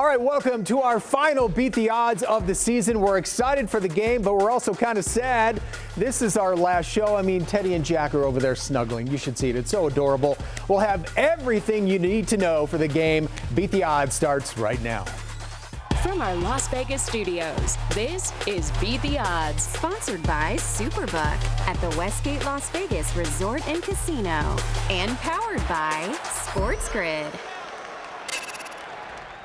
All right, welcome to our final Beat the Odds of the season. We're excited for the game, but we're also kind of sad. This is our last show. I mean, Teddy and Jack are over there snuggling. You should see it. It's so adorable. We'll have everything you need to know for the game. Beat the Odds starts right now. From our Las Vegas studios, this is Beat the Odds, sponsored by Superbook at the Westgate Las Vegas Resort and Casino, and powered by Sports Grid.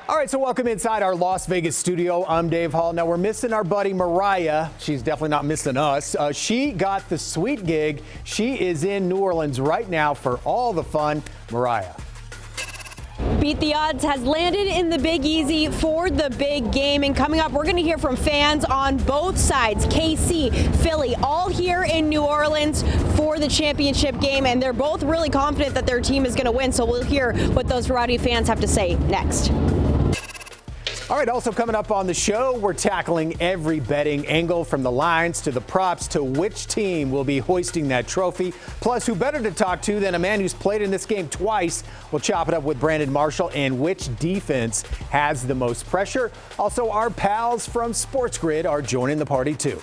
All right, so welcome inside our Las Vegas studio. I'm Dave Hall. Now, we're missing our buddy Mariah. She's definitely not missing us. She got the sweet gig. She is in New Orleans right now for all the fun. Mariah. Beat the Odds has landed in the Big Easy for the big game. And coming up, we're going to hear from fans on both sides. KC, Philly, all here in New Orleans for the championship game. And they're both really confident that their team is going to win. So we'll hear what those Rowdy fans have to say next. All right, also coming up on the show, we're tackling every betting angle from the lines to the props to which team will be hoisting that trophy. Plus, who better to talk to than a man who's played in this game twice? We'll chop it up with Brandon Marshall and which defense has the most pressure. Also, our pals from Sports Grid are joining the party too.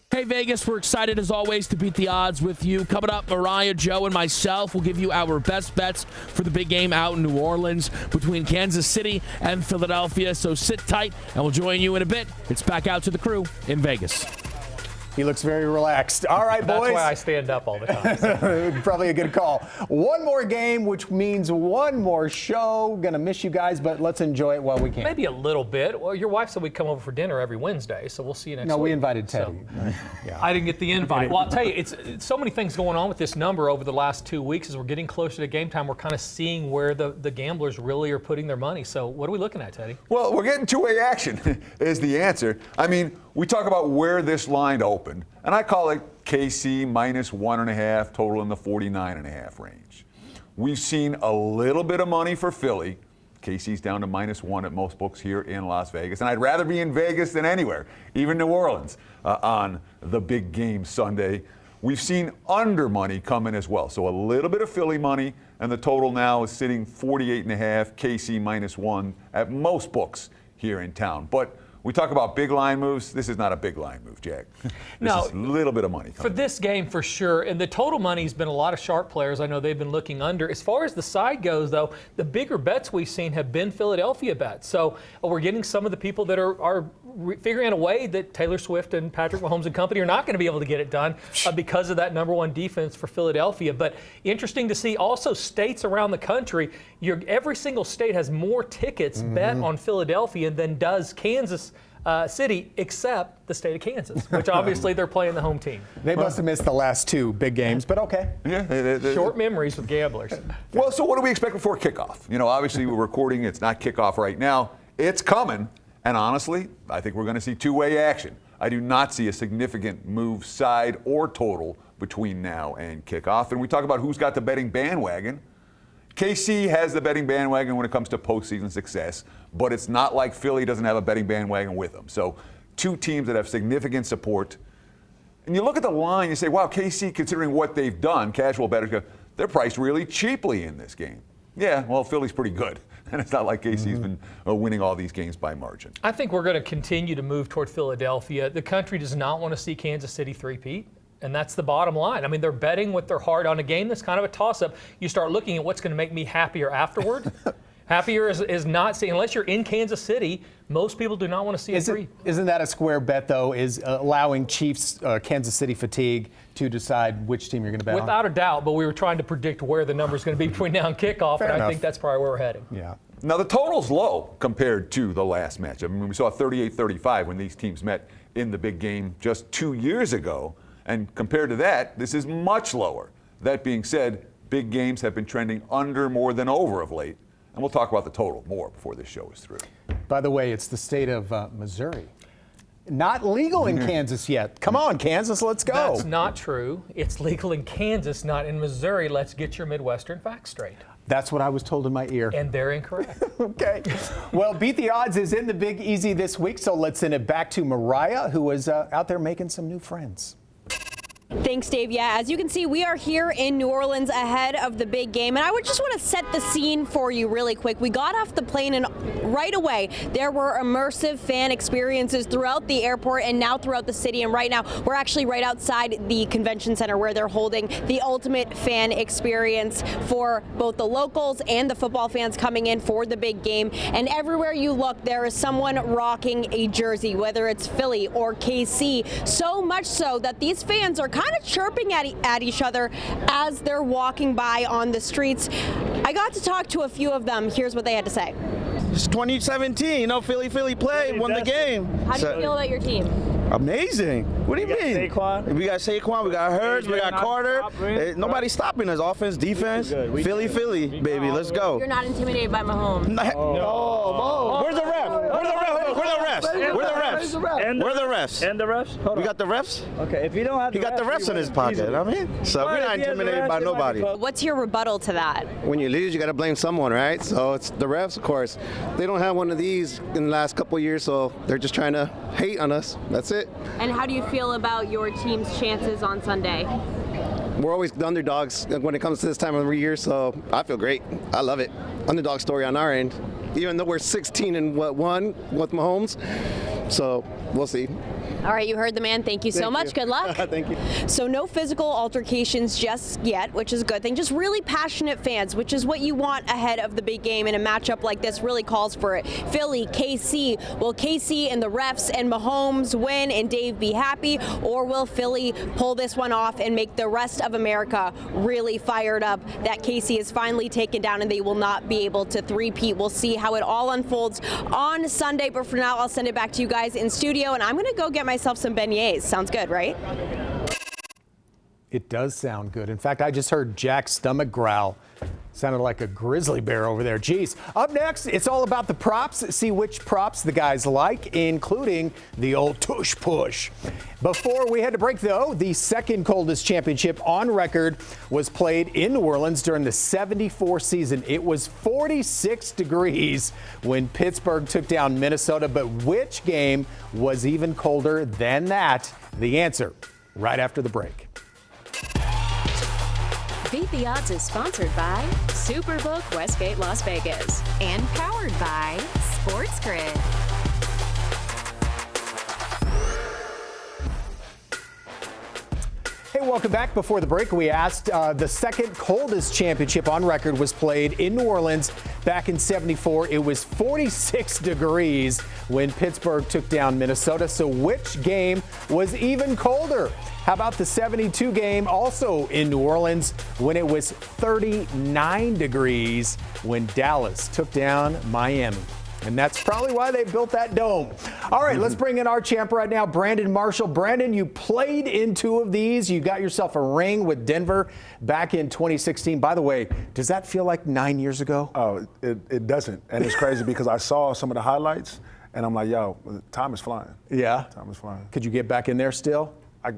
Hey Vegas, we're excited as always to beat the odds with you. Coming up, Mariah, Joe, and myself will give you our best bets for the big game out in New Orleans between Kansas City and Philadelphia. So sit tight and we'll join you in a bit. It's back out to the crew in Vegas. He looks very relaxed. All right, boys. That's why I stand up all the time. Probably a good call. One more game, which means one more show. Gonna miss you guys, but let's enjoy it while we can. Maybe a little bit. Well, your wife said we'd come over for dinner every Wednesday, so we'll see you next week. No, we invited Teddy. So, yeah. I didn't get the invite. Well, I'll tell you, it's so many things going on with this number over the last 2 weeks. As we're getting closer to game time, we're kind of seeing where the gamblers really are putting their money. So what are we looking at, Teddy? Well, we're getting two-way action is the answer. I mean, we talk about where this line opened, and I call it KC minus 1.5, total in the 49.5 range. We've seen a little bit of money for Philly. KC's down to -1 at most books here in Las Vegas, and I'd rather be in Vegas than anywhere, even New Orleans, on the big game Sunday. We've seen under money come in as well, so a little bit of Philly money, and the total now is sitting 48.5, KC -1 at most books here in town. But we talk about big line moves. This is not a big line move, Jack. This is a little bit of money coming for this game, for sure. And the total money's been a lot of sharp players. I know they've been looking under. As far as the side goes, though, the bigger bets we've seen have been Philadelphia bets. So we're getting some of the people that are figuring out a way that Taylor Swift and Patrick Mahomes and company are not going to be able to get it done because of that #1 defense for Philadelphia. But interesting to see also states around the country. Every single state has more tickets bet on Philadelphia than does Kansas City, except the state of Kansas, which obviously they're playing the home team. They must have missed the last two big games, but okay. Yeah, Short memories with gamblers. Well, so what do we expect before kickoff? You know, obviously we're recording. It's not kickoff right now. It's coming. And honestly, I think we're going to see two-way action. I do not see a significant move side or total between now and kickoff. And we talk about who's got the betting bandwagon. KC has the betting bandwagon when it comes to postseason success, but it's not like Philly doesn't have a betting bandwagon with them. So two teams that have significant support. And you look at the line, you say, wow, KC, considering what they've done, casual bettors go, they're priced really cheaply in this game. Yeah, well, Philly's pretty good. And it's not like KC's been winning all these games by margin. I think we're going to continue to move toward Philadelphia. The country does not want to see Kansas City three-peat. And that's the bottom line. I mean, they're betting with their heart on a game that's kind of a toss-up. You start looking at what's going to make me happier afterward. Happier is not seeing, unless you're in Kansas City, most people do not want to see a three. Isn't that a square bet, though, is allowing Chiefs Kansas City fatigue to decide which team you're going to bet on? Without a doubt, but we were trying to predict where the number is going to be between now and kickoff, and I think that's probably where we're heading. Yeah. Now, the total's low compared to the last match. I mean, we saw 38-35 when these teams met in the big game just 2 years ago. And compared to that, this is much lower. That being said, big games have been trending under more than over of late. And we'll talk about the total more before this show is through. By the way, it's the state of Missouri. Not legal in Kansas yet. Come on, Kansas, let's go. That's not true. It's legal in Kansas, not in Missouri. Let's get your Midwestern facts straight. That's what I was told in my ear. And they're incorrect. Okay. Well, Beat the Odds is in the Big Easy this week, so let's send it back to Mariah, who is out there making some new friends. Thanks, Dave. Yeah, as you can see, we are here in New Orleans ahead of the big game, and I would just want to set the scene for you really quick. We got off the plane, and right away, there were immersive fan experiences throughout the airport and now throughout the city, and right now, we're actually right outside the convention center where they're holding the ultimate fan experience for both the locals and the football fans coming in for the big game, and everywhere you look, there is someone rocking a jersey, whether it's Philly or KC, so much so that these fans are kind of chirping at each other as they're walking by on the streets. I got to talk to a few of them. Here's what they had to say. It's 2017, Philly played, won the game. How do you feel about your team? Amazing. What do you mean? Saquon. We got Saquon, we got Hurts, we got Carter. Nobody's stopping us. Offense, defense. Philly, baby. Let's go. You're not intimidated by Mahomes. No. Where's the ref? Where the refs? And the refs? We got the refs? Okay, if you don't have He got the refs in his pocket. I mean, so we're not intimidated by nobody. What's your rebuttal to that? When you lose, you got to blame someone, right? So it's the refs, of course. They don't have one of these in the last couple of years, so they're just trying to hate on us. That's it. And how do you feel about your team's chances on Sunday? We're always the underdogs when it comes to this time of the year, so I feel great. I love it. Underdog story on our end. Even though we're 16-1 with Mahomes, so we'll see. All right, you heard the man. Thank you so much. Good luck. Thank you. So no physical altercations just yet, which is a good thing. Just really passionate fans, which is what you want ahead of the big game, and a matchup like this really calls for it. Philly, KC. Will KC and the refs and Mahomes win and Dave be happy, or will Philly pull this one off and make the rest of America really fired up that KC is finally taken down and they will not be able to three-peat? We'll see how it all unfolds on Sunday, but for now, I'll send it back to you guys in studio, and I'm going to go get myself some beignets. Sounds good, right? It does sound good. In fact, I just heard Jack's stomach growl. Sounded like a grizzly bear over there. Geez. Up next, it's all about the props. See which props the guys like, including the old tush push. Before we had to break, though, the second coldest championship on record was played in New Orleans during the '74 season. It was 46 degrees when Pittsburgh took down Minnesota. But which game was even colder than that? The answer right after the break. Beat the Odds is sponsored by Superbook Westgate Las Vegas and powered by Sports Grid. Hey, welcome back. Before the break, we asked the second coldest championship on record was played in New Orleans back in '74. It was 46 degrees when Pittsburgh took down Minnesota. So which game was even colder? How about the '72 game also in New Orleans when it was 39 degrees when Dallas took down Miami? And that's probably why they built that dome. All right, let's bring in our champ right now, Brandon Marshall. Brandon, you played in two of these. You got yourself a ring with Denver back in 2016. By the way, does that feel like 9 years ago? Oh, it doesn't. And it's crazy because I saw some of the highlights, and I'm like, yo, time is flying. Yeah? Time is flying. Could you get back in there still?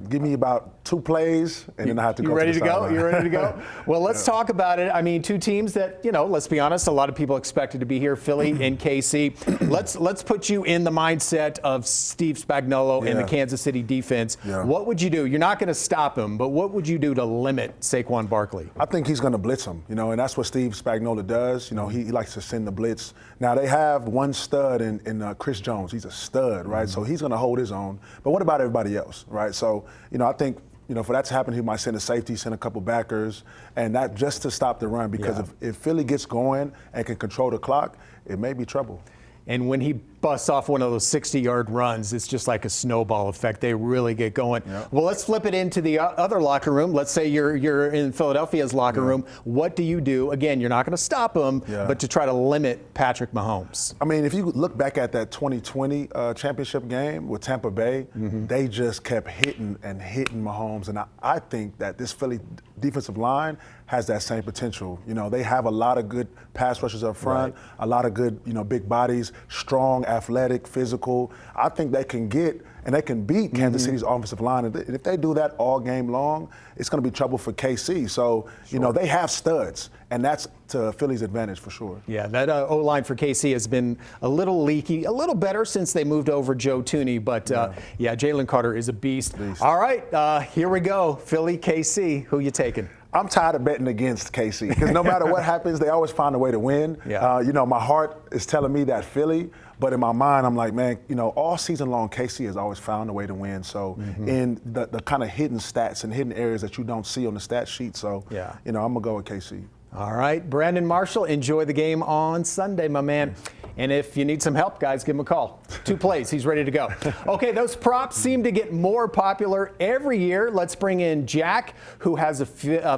Give me about 2 plays, and then I have to go. You ready to to the go? sideline. You ready to go? Well, let's talk about it. I mean, two teams that, let's be honest, a lot of people expected to be here, Philly and KC. Let's put you in the mindset of Steve Spagnuolo and the Kansas City defense. Yeah. What would you do? You're not going to stop him, but what would you do to limit Saquon Barkley? I think he's going to blitz him, and that's what Steve Spagnuolo does. He likes to send the blitz. Now, they have one stud in Chris Jones. He's a stud, right? So he's going to hold his own. But what about everybody else, right? So, I think, for that to happen, he might send a safety, send a couple backers, and that just to stop the run. Because if Philly gets going and can control the clock, it may be trouble. And when he busts off one of those 60-yard runs, it's just like a snowball effect. They really get going. Yep. Well, let's flip it into the other locker room. Let's say you're in Philadelphia's locker room. What do you do? Again, you're not going to stop him, but to try to limit Patrick Mahomes. I mean, if you look back at that 2020 championship game with Tampa Bay, they just kept hitting Mahomes. And I think that this Philly defensive line has that same potential. They have a lot of good pass rushers up front, a lot of good, big bodies, strong athletic, physical. I think they can get and they can beat Kansas City's offensive line. And if they do that all game long, it's going to be trouble for KC. So, you know, they have studs, and that's to Philly's advantage for sure. Yeah, that O-line for KC has been a little leaky, a little better since they moved over Joe Thuney. But, yeah, Jalen Carter is a beast. All right, here we go. Philly, KC, who you taking? I'm tired of betting against KC because no matter what happens, they always find a way to win. Yeah. You know, my heart is telling me that Philly, but in my mind, I'm like, man, you know, all season long, KC has always found a way to win. So in the kind of hidden stats and hidden areas that you don't see on the stat sheet. So, you know, I'm going to go with KC. All right, Brandon Marshall, enjoy the game on Sunday, my man. And if you need some help, guys, give him a call. 2 plays, he's ready to go. Okay, those props seem to get more popular every year. Let's bring in Jack, who has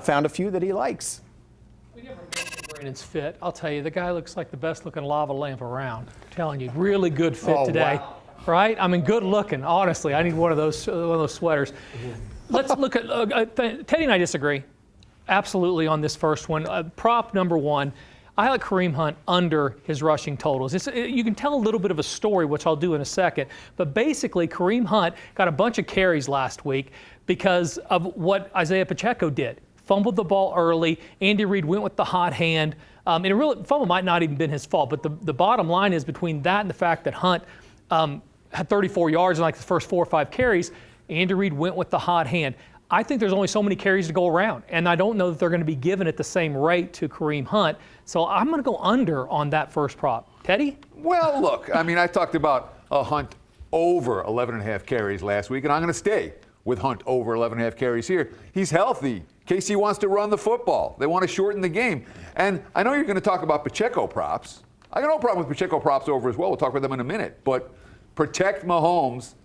found a few that he likes. We never mentioned Brandon's fit. I'll tell you, the guy looks like the best looking lava lamp around. I'm telling you, really good fit today. Wow. Right? I mean, good looking. Honestly, I need one of those sweaters. Let's look at Teddy and I disagree. Absolutely on this first one. Prop number 1, I like Kareem Hunt under his rushing totals. You can tell a little bit of a story, which I'll do in a second. But basically, Kareem Hunt got a bunch of carries last week because of what Isaiah Pacheco did. Fumbled the ball early. Andy Reid went with the hot hand. And a real fumble might not even been his fault. But the bottom line is between that and the fact that Hunt had 34 yards in like the first 4 or 5 carries, Andy Reid went with the hot hand. I think there's only so many carries to go around, and I don't know that they're going to be given at the same rate to Kareem Hunt. So I'm going to go under on that first prop. Teddy? Well, look, I mean, I talked about Hunt over 11.5 carries last week, and I'm going to stay with Hunt over 11.5 carries here. He's healthy. KC wants to run the football. They want to shorten the game. And I know you're going to talk about Pacheco props. I got no problem with Pacheco props over as well. We'll talk about them in a minute. But protect Mahomes,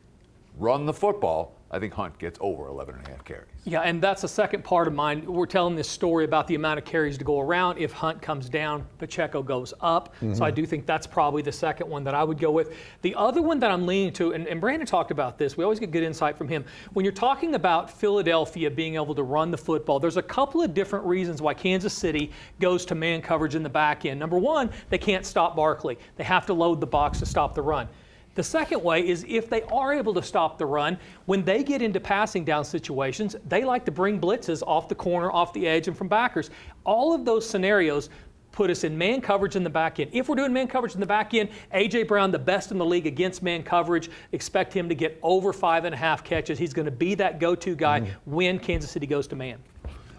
run the football. I think Hunt gets over 11.5 carries. Yeah, and that's the second part of mine. We're telling this story about the amount of carries to go around. If Hunt comes down, Pacheco goes up. So I do think that's probably the second one that I would go with. The other one that I'm leaning to, and Brandon talked about this, we always get good insight from him. When you're talking about Philadelphia being able to run the football, there's a couple of different reasons why Kansas City goes to man coverage in the back end. Number 1, they can't stop Barkley. They have to load the box to stop the run. The second way is if they are able to stop the run, when they get into passing down situations, they like to bring blitzes off the corner, off the edge, and from backers. All of those scenarios put us in man coverage in the back end. If we're doing man coverage in the back end, A.J. Brown, the best in the league against man coverage, expect him to get over 5.5 catches. He's going to be that go-to guy when Kansas City goes to man.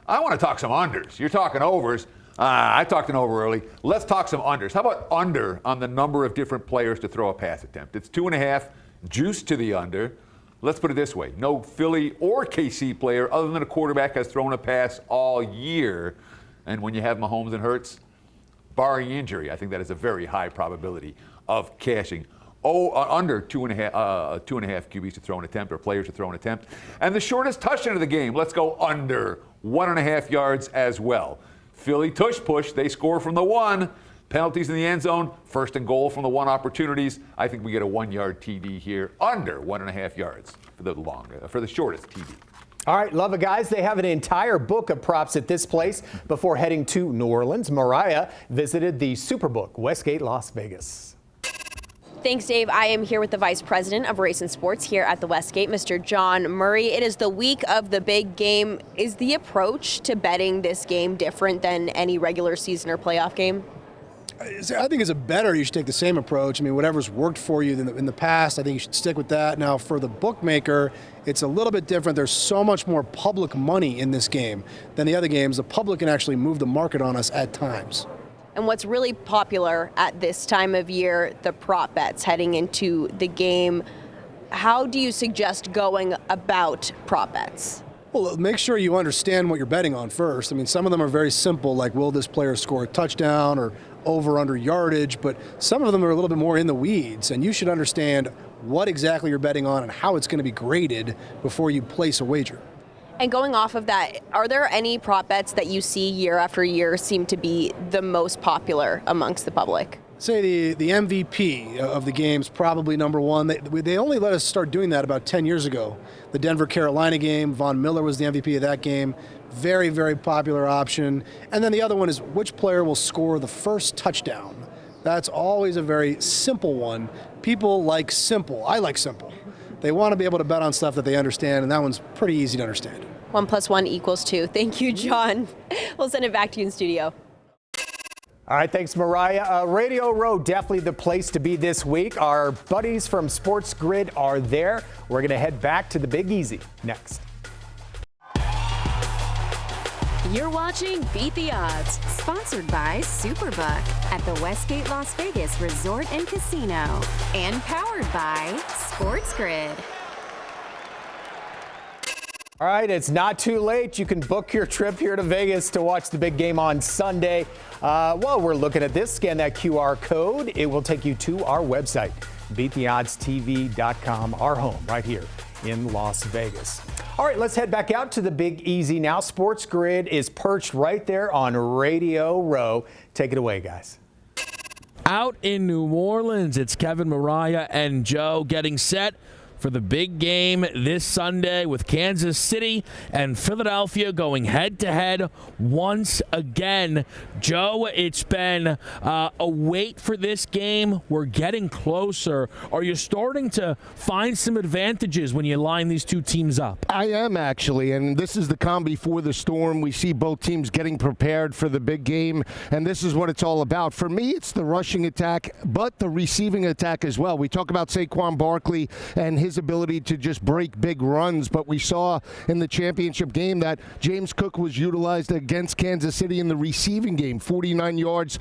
I want to talk some unders. You're talking overs. I talked an over early. Let's talk some unders. How about under on the number of different players to throw a pass attempt? It's 2.5, juice to the under. Let's put it this way. No Philly or KC player other than a quarterback has thrown a pass all year. And when you have Mahomes and Hurts, barring injury, I think that is a very high probability of cashing. Under 2.5 QBs to throw an attempt or players to throw an attempt. And the shortest touchdown of the game, let's go under 1.5 yards as well. Philly tush push, they score from the 1. Penalties in the end zone, 1st and goal from the 1 opportunities. I think we get a 1-yard TD here, under 1.5 yards for the shortest TD. All right, love it, guys. They have an entire book of props at this place before heading to New Orleans. Mariah visited the Superbook, Westgate, Las Vegas. Thanks, Dave. I am here with the Vice President of Race and Sports here at the Westgate, Mr. John Murray. It is the week of the big game. Is the approach to betting this game different than any regular season or playoff game? I think as a bettor, you should take the same approach. I mean, whatever's worked for you in the past, I think you should stick with that. Now, for the bookmaker, it's a little bit different. There's so much more public money in this game than the other games. The public can actually move the market on us at times. And what's really popular at this time of year, the prop bets heading into the game. How do you suggest going about prop bets? Well, make sure you understand what you're betting on first. I mean, some of them are very simple, like will this player score a touchdown or over under yardage, but some of them are a little bit more in the weeds, and you should understand what exactly you're betting on and how it's going to be graded before you place a wager. And going off of that, are there any prop bets that you see year after year seem to be the most popular amongst the public? Say the MVP of the game's probably number 1. They only let us start doing that about 10 years ago. The Denver-Carolina game, Von Miller was the MVP of that game. Very, very popular option. And then the other one is which player will score the first touchdown. That's always a very simple one. People like simple. I like simple. They want to be able to bet on stuff that they understand, and that one's pretty easy to understand. 1 + 1 = 2. Thank you, John. We'll send it back to you in studio. All right, thanks, Mariah. Radio Row, definitely the place to be this week. Our buddies from Sports Grid are there. We're going to head back to the Big Easy next. You're watching Beat the Odds, sponsored by Superbook at the Westgate Las Vegas Resort and Casino, and powered by Sports Grid. All right, it's not too late. You can book your trip here to Vegas to watch the big game on Sunday. While we're looking at this, scan that QR code. It will take you to our website, beattheoddstv.com, our home right here in Las Vegas. All right, let's head back out to the Big Easy now. Sports Grid is perched right there on Radio Row. Take it away, guys. Out in New Orleans, it's Kevin, Mariah, and Joe getting set for the big game this Sunday with Kansas City and Philadelphia going head-to-head once again. Joe, it's been a wait for this game. We're getting closer. Are you starting to find some advantages when you line these two teams up? I am, actually, and this is the calm before the storm. We see both teams getting prepared for the big game, and this is what it's all about. For me, it's the rushing attack, but the receiving attack as well. We talk about Saquon Barkley and his ability to just break big runs, but we saw in the championship game that James Cook was utilized against Kansas City in the receiving game, 49 yards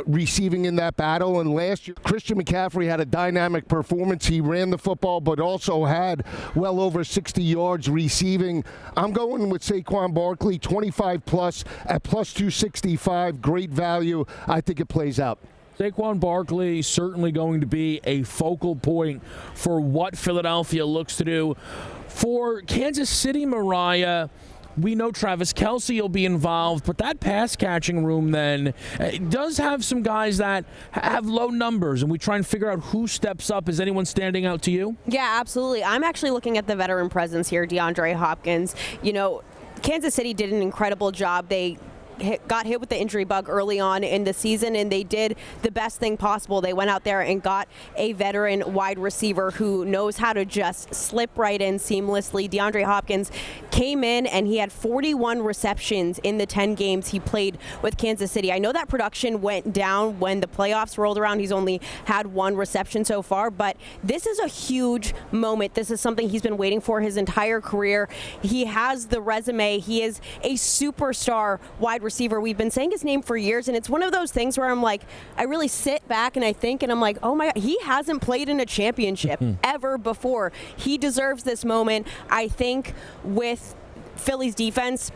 receiving in that battle. And last year, Christian McCaffrey had a dynamic performance. He ran the football, but also had well over 60 yards receiving. I'm going with Saquon Barkley, 25 plus at plus 265. Great value. I think it plays out. Saquon Barkley certainly going to be a focal point for what Philadelphia looks to do. For Kansas City, Mariah, we know Travis Kelce will be involved, but that pass-catching room then does have some guys that have low numbers, and we try and figure out who steps up. Is anyone standing out to you? Yeah, absolutely. I'm actually looking at the veteran presence here, DeAndre Hopkins. You know, Kansas City did an incredible job. They got hit with the injury bug early on in the season, and they did the best thing possible. They went out there and got a veteran wide receiver who knows how to just slip right in seamlessly. DeAndre Hopkins came in and he had 41 receptions in the 10 games he played with Kansas City. I know that production went down when the playoffs rolled around. He's only had 1 reception so far, but this is a huge moment. This is something he's been waiting for his entire career. He has the resume. He is a superstar wide receiver. We've been saying his name for years, and it's one of those things where I'm like, I really sit back and I think, and I'm like, oh my God, he hasn't played in a championship ever before. He deserves this moment. I think with Philly's defense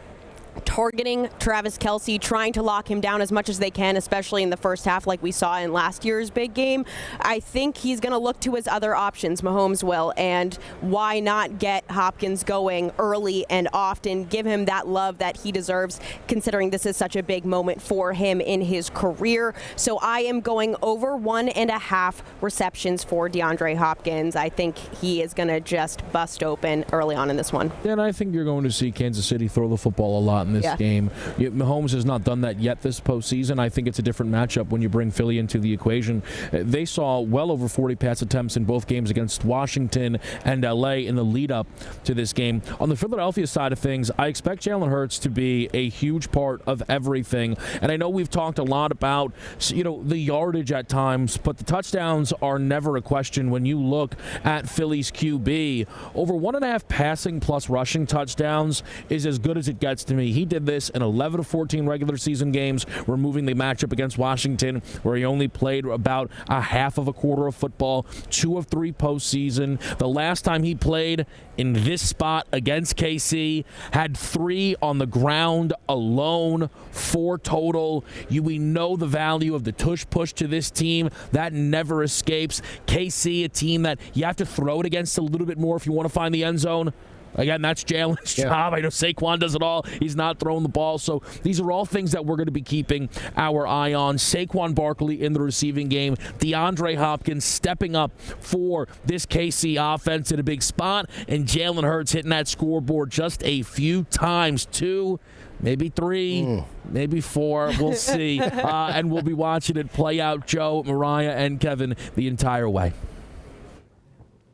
targeting Travis Kelce, trying to lock him down as much as they can, especially in the first half like we saw in last year's big game, I think he's going to look to his other options, Mahomes will, and why not get Hopkins going early and often, give him that love that he deserves, considering this is such a big moment for him in his career. So I am going over 1.5 receptions for DeAndre Hopkins. I think he is going to just bust open early on in this one. And I think you're going to see Kansas City throw the football a lot in this game. Mahomes has not done that yet this postseason. I think it's a different matchup when you bring Philly into the equation. They saw well over 40 pass attempts in both games against Washington and LA in the lead up to this game. On the Philadelphia side of things, I expect Jalen Hurts to be a huge part of everything. And I know we've talked a lot about, you know, the yardage at times, but the touchdowns are never a question when you look at Philly's QB. Over 1.5 passing plus rushing touchdowns is as good as it gets to me. He did this in 11 of 14 regular season games, removing the matchup against Washington, where he only played about a half of a quarter of football, 2 of 3 postseason. The last time he played in this spot against KC, had 3 on the ground alone, 4 total. We know the value of the tush push to this team. That never escapes. KC, a team that you have to throw it against a little bit more if you want to find the end zone. Again, that's Jalen's job. I know Saquon does it all. He's not throwing the ball. So these are all things that we're going to be keeping our eye on. Saquon Barkley in the receiving game. DeAndre Hopkins stepping up for this KC offense in a big spot. And Jalen Hurts hitting that scoreboard just a few times. 2 maybe 3, maybe 4. We'll see. And we'll be watching it play out, Joe, Mariah, and Kevin, the entire way.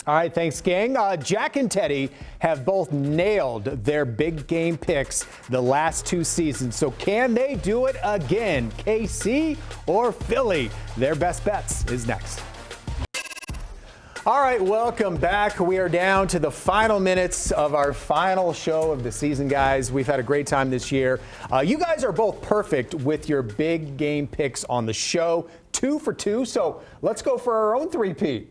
All right, thanks, gang. Jack and Teddy have both nailed their big game picks the last 2 seasons. So can they do it again? KC or Philly? Their best bets is next. All right, welcome back. We are down to the final minutes of our final show of the season, guys. We've had a great time this year. You guys are both perfect with your big game picks on the show. 2 for 2. So let's go for our own 3-peat.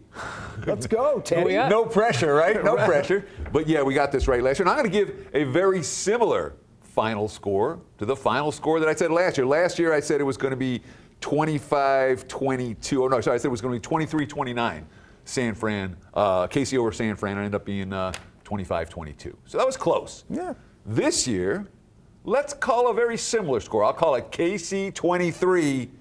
Let's go, Teddy. No pressure, right? No pressure. But yeah, we got this right last year. And I'm going to give a very similar final score to the final score that I said last year. Last year I said it was going to be 25-22. Oh, no, sorry, I said it was going to be 23-29. San Fran, KC over San Fran, ended up being 25-22. So that was close. Yeah. This year, let's call a very similar score. I'll call it KC 23,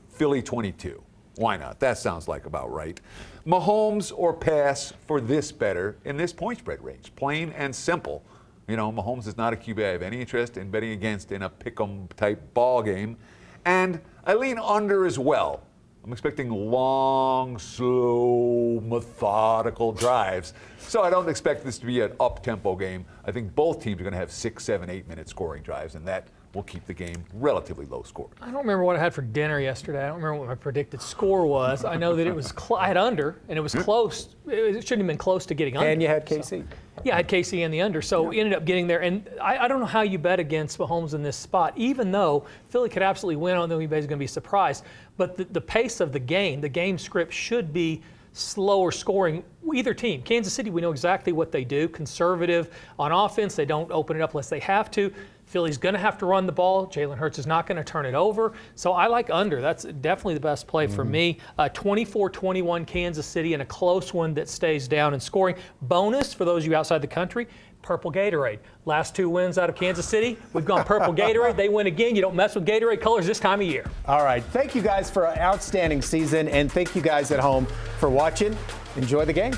Philly 22. Why not? That sounds like about right. Mahomes or pass for this better in this point spread range. Plain and simple. You know, Mahomes is not a QB I have any interest in betting against in a pick-em type ball game. And I lean under as well. I'm expecting long, slow, methodical drives. So I don't expect this to be an up-tempo game. I think both teams are going to have 6, 7, 8-minute scoring drives, and that will keep the game relatively low scored. I don't remember what I had for dinner yesterday. I don't remember what my predicted score was. I know that it was I had under, and it was close. It shouldn't have been close to getting under. And you had KC. So, yeah, I had KC in the under, so we ended up getting there. And I don't know how you bet against Mahomes in this spot, even though Philly could absolutely win. I don't know if anybody's going to be surprised. But the pace of the game script should be slower scoring. Either team. Kansas City, we know exactly what they do. Conservative on offense. They don't open it up unless they have to. Philly's going to have to run the ball. Jalen Hurts is not going to turn it over. So I like under. That's definitely the best play for me. 24-21 Kansas City and a close one that stays down in scoring. Bonus for those of you outside the country, purple Gatorade. Last 2 wins out of Kansas City. We've gone purple Gatorade. They win again. You don't mess with Gatorade colors this time of year. All right. Thank you guys for an outstanding season, and thank you guys at home for watching. Enjoy the game.